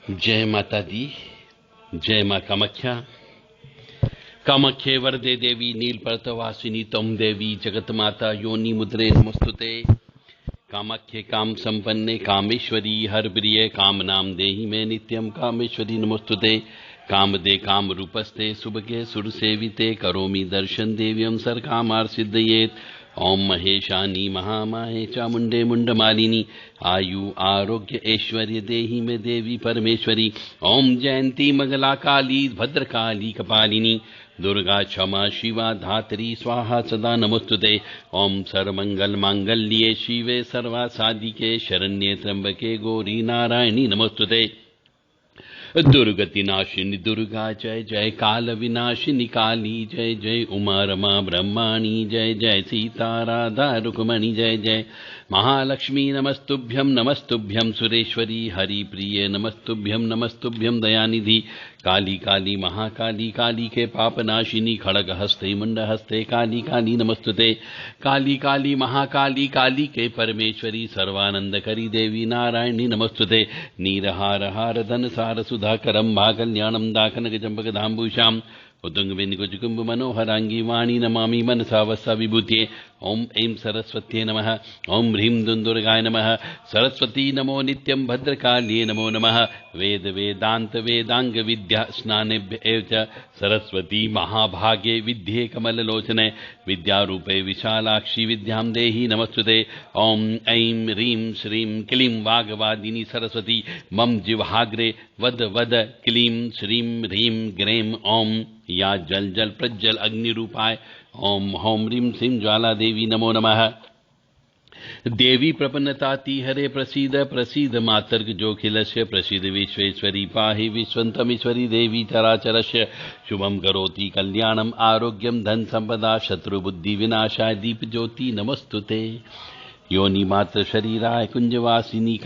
जय माता दी। जय मां कामाख्या। कामाख्ये वरदे देवी नीलपर्तवासिनी तम देवी जगत माता योनि मुद्रे नमस्तुते। कामाख्ये काम संपन्ने कामेश्वरी हर प्रिय काम नाम देहि में नित्यम कामेश्वरी नमस्तुते। काम दे काम रूपस्ते सुभगे सुर सेविते करोमि दर्शन देव्यम सर कामार सिद्धयेत। ओम महेशानी महामाहे चामुंडे मुंडमालिनी आयु आरोग्य ऐश्वर्य देहि में देवी परमेश्वरी। ओम जयंती मंगला काली भद्रकाली कपालिनी दुर्गा क्षमा शिवा धात्री स्वाहा सदा नमोस्तुते। ओम सर्वमंगल मांगल्ये शिवे सर्वासादिके शरण्ये त्र्यंबके गौरी नारायणी नमोस्तुते। दुर्गति नाशिनी दुर्गा जय जय, काल विनाशिनी काली जय जय, उमा रमा ब्रह्माणी जय जय, सीता राधा रुक्मणी जय जय। महालक्ष्मी नमस्तुभ्यं सुरेश्वरी हरि प्रिय नमस्तुभ्यं दयानिधि। काली काली महाकाली काली के पाप नाशिनी खड़ग हस्ते मुंड हस्ते काली काली नमस्तुते। काली काली महाकाली काली के परमेश्वरी सर्वानंद करी देवी नारायणी नमस्तुते। नीरहार हार धन सार सुधाकरं भाकल्याणं दाकनकचंपकधाम्बुषाम् उद्दुंगवेणुकुचकुम्भ मनोहरांगी वाणी नमामि मनसा वसा विभूते। ओम ऐं सरस्वत्यै नमः। ओम ह्रीं दुंदुर्गाय नमः। सरस्वती नमो नित्यं भद्रकाल्ये नमो नमः। वेद वेदांत वेदांग विद्या स्नानेभ्य एव च सरस्वती महाभागे विद्ये कमललोचने विद्यारूपे विशालाक्षी विद्यां देहि नमस्तुते। ओम ऐं ह्रीं श्रीं क्लीं वाग्वादिनी सरस्वती मम जिह्वाग्रे वद वद क्लीं श्रीं ह्रीं ग्रें। ओम या जल जल प्रज्वल अग्नि रूपाय ओम हौम ह्रीं श्रीं ज्वाला देवी नमो नमः। देवी प्रपन्नताति हरे प्रसीद प्रसीद मातर्ग जोखिलस्य प्रसीद विश्वेश्वरी पाहि विश्वन्तमीश्वरी देवी चराचरस्य। शुभं करोति कल्याणम् आरोग्यं धन संपदा शत्रुबुद्धि विनाशाय दीप ज्योति नमस्तुते। योनि मात्र शरीराय कुंजवासिनी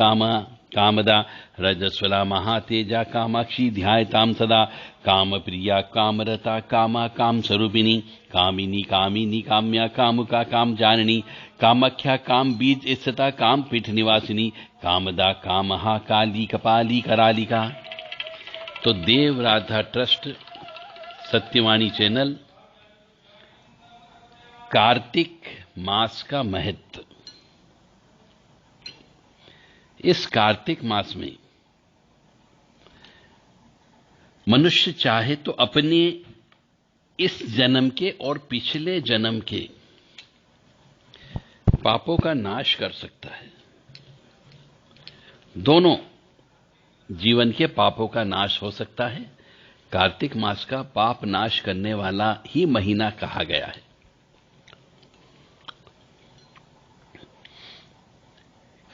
कामदा रजस्वला महातेजा कामाक्षी ध्यायतां सदा। काम प्रिया कामरता कामा काम स्वरूपिणी कामिनी कामिनी काम्या कामुका काम जाननी कामाख्या काम बीज स्थिता काम पीठ निवासिनी कामदा कामहा काली कपाली करालिका। तो देव राधा ट्रस्ट सत्यवाणी चैनल कार्तिक मास का महत्व। इस कार्तिक मास में मनुष्य चाहे तो अपने इस जन्म के और पिछले जन्म के पापों का नाश कर सकता है। दोनों जीवन के पापों का नाश हो सकता है। कार्तिक मास का पाप नाश करने वाला ही महीना कहा गया है।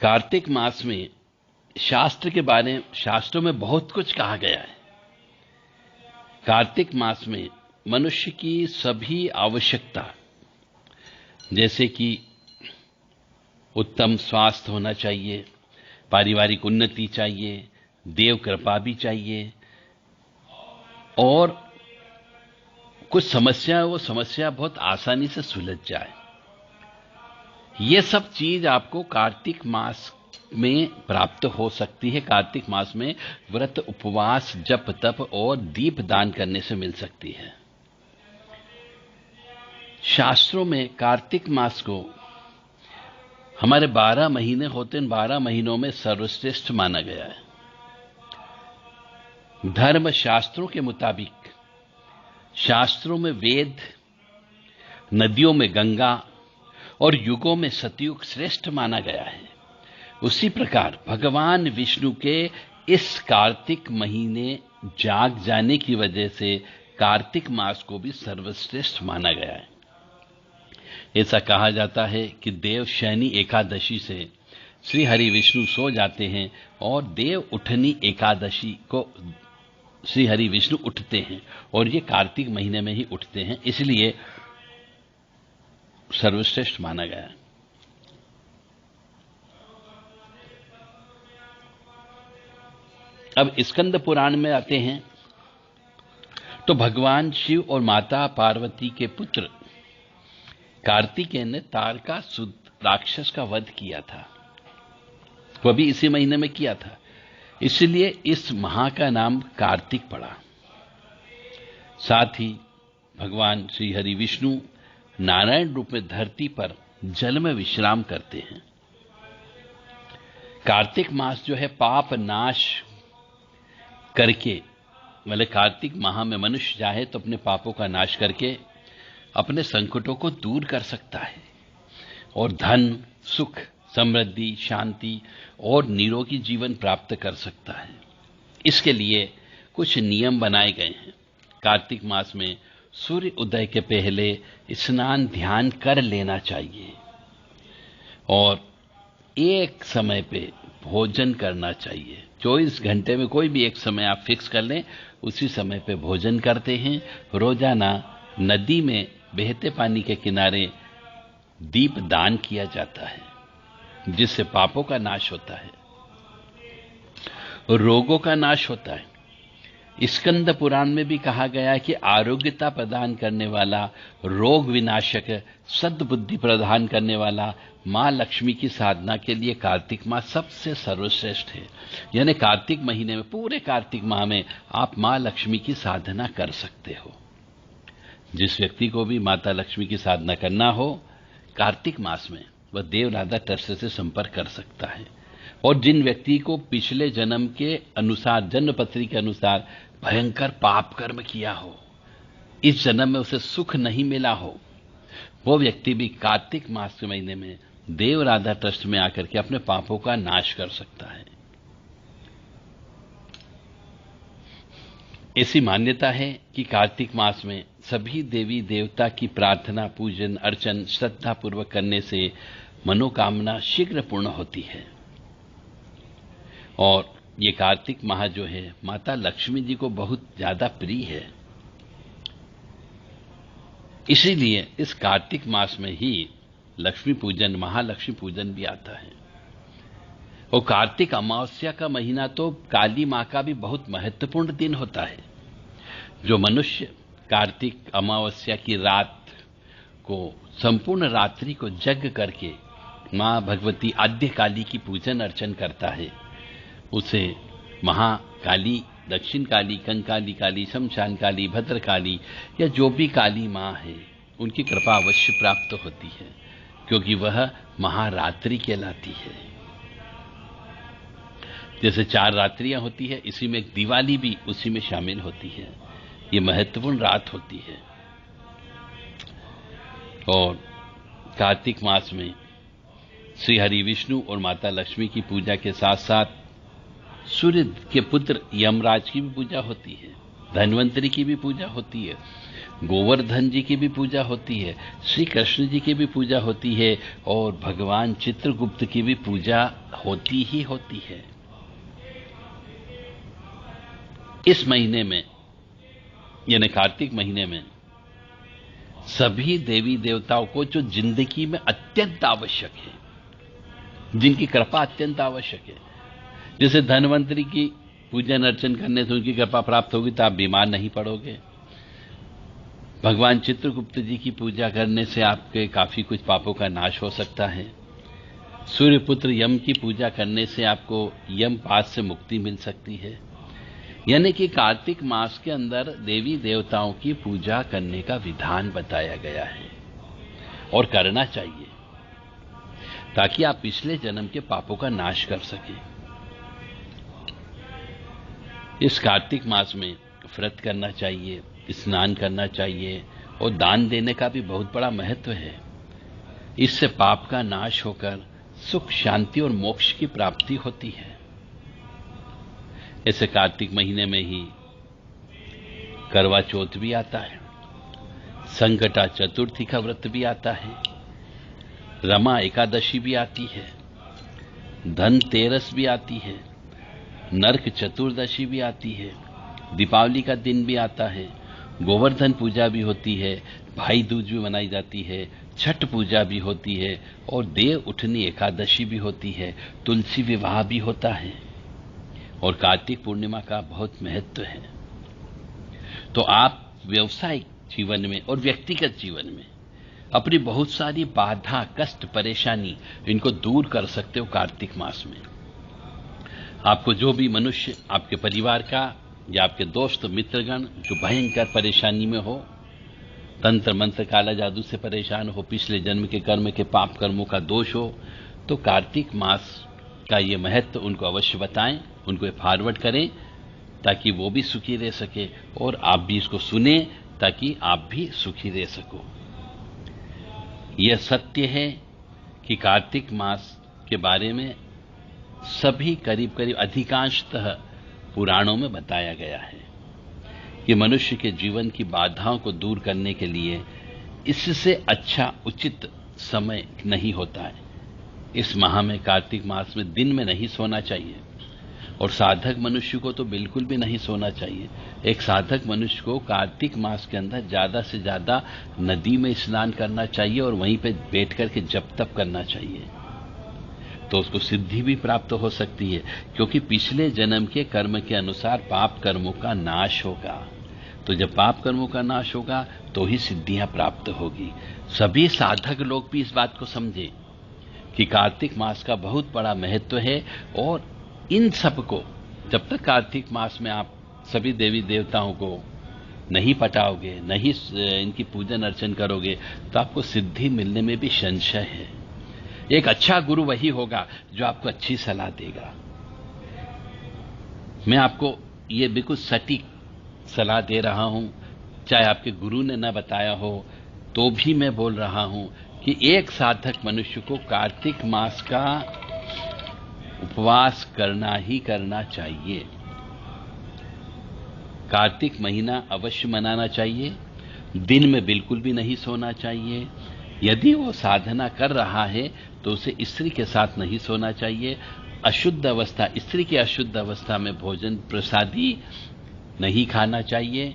कार्तिक मास में शास्त्रों में बहुत कुछ कहा गया है। कार्तिक मास में मनुष्य की सभी आवश्यकता, जैसे कि उत्तम स्वास्थ्य होना चाहिए, पारिवारिक उन्नति चाहिए, देव कृपा भी चाहिए, और कुछ समस्या वो समस्या बहुत आसानी से सुलझ जाए। ये सब चीज आपको कार्तिक मास में प्राप्त हो सकती है। कार्तिक मास में व्रत उपवास जप तप और दीप दान करने से मिल सकती है। शास्त्रों में कार्तिक मास को हमारे 12 महीने होते हैं, 12 महीनों में सर्वश्रेष्ठ माना गया है। धर्म शास्त्रों के मुताबिक शास्त्रों में वेद, नदियों में गंगा और युगों में सतयुग श्रेष्ठ माना गया है। उसी प्रकार भगवान विष्णु के इस कार्तिक महीने जाग जाने की वजह से कार्तिक मास को भी सर्वश्रेष्ठ माना गया है। ऐसा कहा जाता है कि देव शयनी एकादशी से श्री हरि विष्णु सो जाते हैं और देव उठनी एकादशी को श्री हरि विष्णु उठते हैं, और ये कार्तिक महीने में ही उठते हैं, इसलिए सर्वश्रेष्ठ माना गया है। अब स्कंद पुराण में आते हैं तो भगवान शिव और माता पार्वती के पुत्र कार्तिकेय ने तारकासुर राक्षस का वध किया था। वह भी इसी महीने में किया था। इसलिए इस माह का नाम कार्तिक पड़ा। साथ ही भगवान श्री हरि विष्णु नारायण रूप में धरती पर जल में विश्राम करते हैं। कार्तिक मास जो है पाप नाश करके, मतलब कार्तिक माह में मनुष्य चाहे तो अपने पापों का नाश करके अपने संकटों को दूर कर सकता है और धन, सुख, समृद्धि, शांति और निरोगी जीवन प्राप्त कर सकता है। इसके लिए कुछ नियम बनाए गए हैं। कार्तिक मास में सूर्य उदय के पहले स्नान ध्यान कर लेना चाहिए और एक समय पे भोजन करना चाहिए। 24 घंटे में कोई भी एक समय आप फिक्स कर लें, उसी समय पे भोजन करते हैं। रोजाना नदी में बहते पानी के किनारे दीप दान किया जाता है, जिससे पापों का नाश होता है, रोगों का नाश होता है। स्कंद पुराण में भी कहा गया है कि आरोग्यता प्रदान करने वाला, रोग विनाशक, सद्बुद्धि प्रदान करने वाला मां लक्ष्मी की साधना के लिए कार्तिक माह सबसे सर्वश्रेष्ठ है। यानी कार्तिक महीने में, पूरे कार्तिक माह में आप मां लक्ष्मी की साधना कर सकते हो। जिस व्यक्ति को भी माता लक्ष्मी की साधना करना हो कार्तिक मास में, वह देवराधा ट्रस्ट से संपर्क कर सकता है। और जिन व्यक्ति को पिछले जन्म के अनुसार, जन्म पत्री के अनुसार भयंकर पाप कर्म किया हो, इस जन्म में उसे सुख नहीं मिला हो, वो व्यक्ति भी कार्तिक मास के महीने में देवराधा ट्रस्ट में आकर के अपने पापों का नाश कर सकता है। ऐसी मान्यता है कि कार्तिक मास में सभी देवी देवता की प्रार्थना, पूजन, अर्चन श्रद्धा पूर्वक करने से मनोकामना शीघ्र पूर्ण होती है। और ये कार्तिक माह जो है माता लक्ष्मी जी को बहुत ज्यादा प्रिय है। इसीलिए इस कार्तिक मास में ही लक्ष्मी पूजन, महालक्ष्मी पूजन भी आता है। और कार्तिक अमावस्या का महीना तो काली मां का भी बहुत महत्वपूर्ण दिन होता है। जो मनुष्य कार्तिक अमावस्या की रात को, संपूर्ण रात्रि को जग करके मां भगवती आद्य काली की पूजन अर्चन करता है, उसे महाकाली, दक्षिण काली, कंकाली काली, शमशान काली, भद्रकाली या जो भी काली मां है, उनकी कृपा अवश्य प्राप्त होती है, क्योंकि वह महारात्रि कहलाती है। जैसे 4 रात्रियां होती है, इसी में एक दिवाली भी उसी में शामिल होती है। ये महत्वपूर्ण रात होती है। और कार्तिक मास में श्री हरि विष्णु और माता लक्ष्मी की पूजा के साथ साथ सूर्य के पुत्र यमराज की भी पूजा होती है, धन्वंतरी की भी पूजा होती है, गोवर्धन जी की भी पूजा होती है, श्री कृष्ण जी की भी पूजा होती है और भगवान चित्रगुप्त की भी पूजा होती ही होती है। इस महीने में, यानी कार्तिक महीने में, सभी देवी देवताओं को जो जिंदगी में अत्यंत आवश्यक है, जिनकी कृपा अत्यंत आवश्यक है, जैसे धन्वंतरी की पूजन अर्चन करने से उनकी कृपा प्राप्त होगी तो आप बीमार नहीं पड़ोगे। भगवान चित्रगुप्त जी की पूजा करने से आपके काफी कुछ पापों का नाश हो सकता है। सूर्यपुत्र यम की पूजा करने से आपको यम पाश से मुक्ति मिल सकती है। यानी कि कार्तिक मास के अंदर देवी देवताओं की पूजा करने का विधान बताया गया है और करना चाहिए, ताकि आप पिछले जन्म के पापों का नाश कर सकें। इस कार्तिक मास में व्रत करना चाहिए, स्नान करना चाहिए और दान देने का भी बहुत बड़ा महत्व है। इससे पाप का नाश होकर सुख, शांति और मोक्ष की प्राप्ति होती है। ऐसे कार्तिक महीने में ही करवा चौथ भी आता है, संकटा चतुर्थी का व्रत भी आता है, रमा एकादशी भी आती है, धनतेरस भी आती है, नरक चतुर्दशी भी आती है, दीपावली का दिन भी आता है, गोवर्धन पूजा भी होती है, भाई दूज भी मनाई जाती है, छठ पूजा भी होती है और देव उठनी एकादशी भी होती है, तुलसी विवाह भी होता है और कार्तिक पूर्णिमा का बहुत महत्व है। तो आप व्यवसायिक जीवन में और व्यक्तिगत जीवन में अपनी बहुत सारी बाधा, कष्ट, परेशानी, इनको दूर कर सकते हो कार्तिक मास में। आपको जो भी मनुष्य आपके परिवार का या आपके दोस्त मित्रगण जो भयंकर परेशानी में हो, तंत्र मंत्र काला जादू से परेशान हो, पिछले जन्म के कर्म के पाप कर्मों का दोष हो, तो कार्तिक मास का ये महत्व उनको अवश्य बताएं, उनको फॉरवर्ड करें ताकि वो भी सुखी रह सके और आप भी इसको सुने ताकि आप भी सुखी रह सको। यह सत्य है कि कार्तिक मास के बारे में सभी करीब करीब अधिकांशतः पुराणों में बताया गया है कि मनुष्य के जीवन की बाधाओं को दूर करने के लिए इससे अच्छा उचित समय नहीं होता है। इस माह में, कार्तिक मास में दिन में नहीं सोना चाहिए और साधक मनुष्य को तो बिल्कुल भी नहीं सोना चाहिए। एक साधक मनुष्य को कार्तिक मास के अंदर ज्यादा से ज्यादा नदी में स्नान करना चाहिए और वहीं पे बैठ करके जप तप करना चाहिए, तो उसको सिद्धि भी प्राप्त हो सकती है, क्योंकि पिछले जन्म के कर्म के अनुसार पाप कर्मों का नाश होगा। तो जब पाप कर्मों का नाश होगा तो ही सिद्धियां प्राप्त होगी। सभी साधक लोग भी इस बात को समझे कि कार्तिक मास का बहुत बड़ा महत्व है और इन सबको जब तक कार्तिक मास में आप सभी देवी देवताओं को नहीं पटाओगे, नहीं इनकी पूजन अर्चन करोगे, तो आपको सिद्धि मिलने में भी संशय है। एक अच्छा गुरु वही होगा जो आपको अच्छी सलाह देगा। मैं आपको ये बिल्कुल सटीक सलाह दे रहा हूं, चाहे आपके गुरु ने न बताया हो तो भी मैं बोल रहा हूं कि एक साधक मनुष्य को कार्तिक मास का उपवास करना ही करना चाहिए। कार्तिक महीना अवश्य मनाना चाहिए, दिन में बिल्कुल भी नहीं सोना चाहिए। यदि वो साधना कर रहा है तो उसे स्त्री के साथ नहीं सोना चाहिए। अशुद्ध अवस्था, स्त्री की अशुद्ध अवस्था में भोजन प्रसादी नहीं खाना चाहिए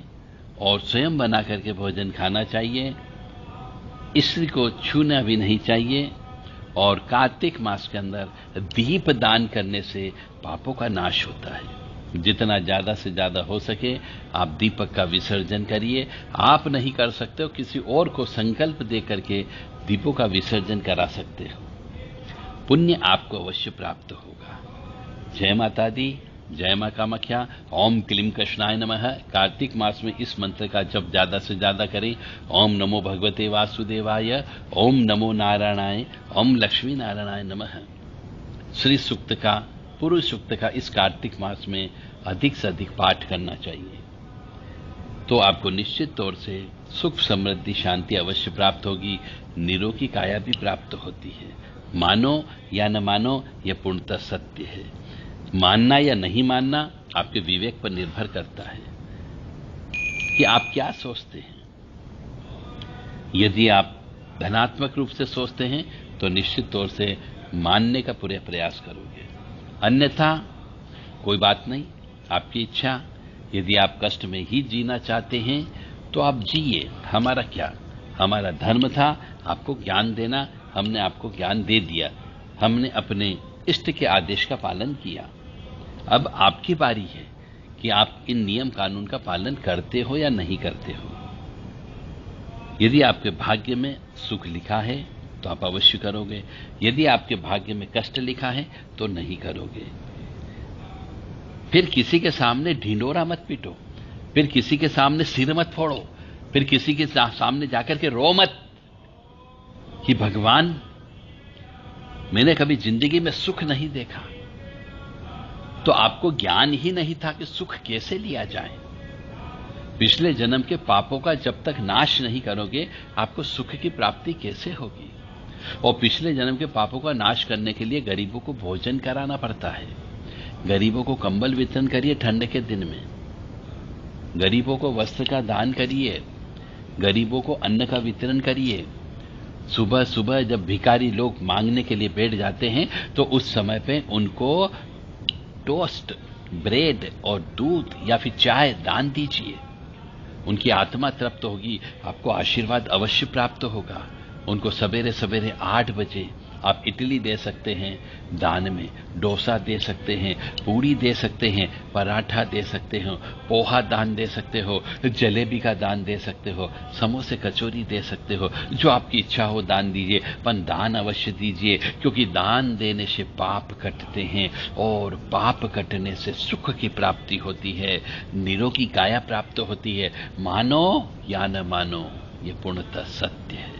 और स्वयं बना करके भोजन खाना चाहिए। स्त्री को छूना भी नहीं चाहिए और कार्तिक मास के अंदर दीप दान करने से पापों का नाश होता है। जितना ज्यादा से ज्यादा हो सके आप दीपक का विसर्जन करिए। आप नहीं कर सकते हो, किसी और को संकल्प दे करके दीपों का विसर्जन करा सकते हो, पुण्य आपको अवश्य प्राप्त होगा। जय माता दी, जय मां कामाख्या। ओम क्लीं कृष्णाय नमः। कार्तिक मास में इस मंत्र का जप ज्यादा से ज्यादा करें। ओम नमो भगवते वासुदेवाय, ओम नमो नारायणाय, ओम लक्ष्मी नारायणाय नमः। श्री सूक्त का, पुरुष सूक्त का इस कार्तिक मास में अधिक से अधिक पाठ करना चाहिए, तो आपको निश्चित तौर से सुख समृद्धि शांति अवश्य प्राप्त होगी। निरोगी काया भी प्राप्त होती है। मानो या न मानो, यह पूर्णतः सत्य है। मानना या नहीं मानना आपके विवेक पर निर्भर करता है कि आप क्या सोचते हैं। यदि आप धनात्मक रूप से सोचते हैं तो निश्चित तौर से मानने का पूरे प्रयास करोगे, अन्यथा कोई बात नहीं, आपकी इच्छा। यदि आप कष्ट में ही जीना चाहते हैं तो आप जिए, हमारा क्या, हमारा धर्म था आपको ज्ञान देना, हमने आपको ज्ञान दे दिया, हमने अपने इष्ट के आदेश का पालन किया। अब आपकी बारी है कि आप इन नियम कानून का पालन करते हो या नहीं करते हो। यदि आपके भाग्य में सुख लिखा है तो आप अवश्य करोगे, यदि आपके भाग्य में कष्ट लिखा है तो नहीं करोगे। फिर किसी के सामने ढिंडोरा मत पीटो, फिर किसी के सामने सिर मत फोड़ो, फिर किसी के सामने जाकर के रो मत कि भगवान मैंने कभी जिंदगी में सुख नहीं देखा। तो आपको ज्ञान ही नहीं था कि सुख कैसे लिया जाए। पिछले जन्म के पापों का जब तक नाश नहीं करोगे आपको सुख की प्राप्ति कैसे होगी। और पिछले जन्म के पापों का नाश करने के लिए गरीबों को भोजन कराना पड़ता है। गरीबों को कंबल वितरण करिए ठंड के दिन में, गरीबों को वस्त्र का दान करिए, गरीबों को अन्न का वितरण करिए। सुबह सुबह जब भिखारी लोग मांगने के लिए बैठ जाते हैं तो उस समय पे उनको टोस्ट, ब्रेड और दूध या फिर चाय दान दीजिए। उनकी आत्मा तृप्त होगी, आपको आशीर्वाद अवश्य प्राप्त होगा। उनको सवेरे सवेरे 8 बजे आप इडली दे सकते हैं दान में, डोसा दे सकते हैं, पूड़ी दे सकते हैं, पराठा दे सकते हो, पोहा दान दे सकते हो, जलेबी का दान दे सकते हो, समोसे कचौरी दे सकते हो। जो आपकी इच्छा हो दान दीजिए, पर दान अवश्य दीजिए, क्योंकि दान देने से पाप कटते हैं और पाप कटने से सुख की प्राप्ति होती है, निरोगी काया प्राप्त होती है। मानो या न मानो, ये पूर्णतः सत्य है।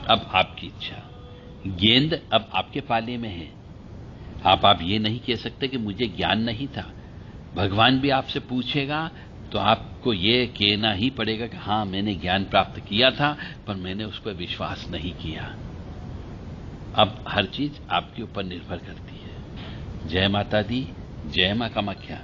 अब आपकी इच्छा। गेंद अब आपके पाले में है। आप ये नहीं कह सकते कि मुझे ज्ञान नहीं था। भगवान भी आपसे पूछेगा तो आपको ये कहना ही पड़ेगा कि हां, मैंने ज्ञान प्राप्त किया था, पर मैंने उस पर विश्वास नहीं किया। अब हर चीज आपके ऊपर निर्भर करती है। जय माता दी, जय मां कामाख्या।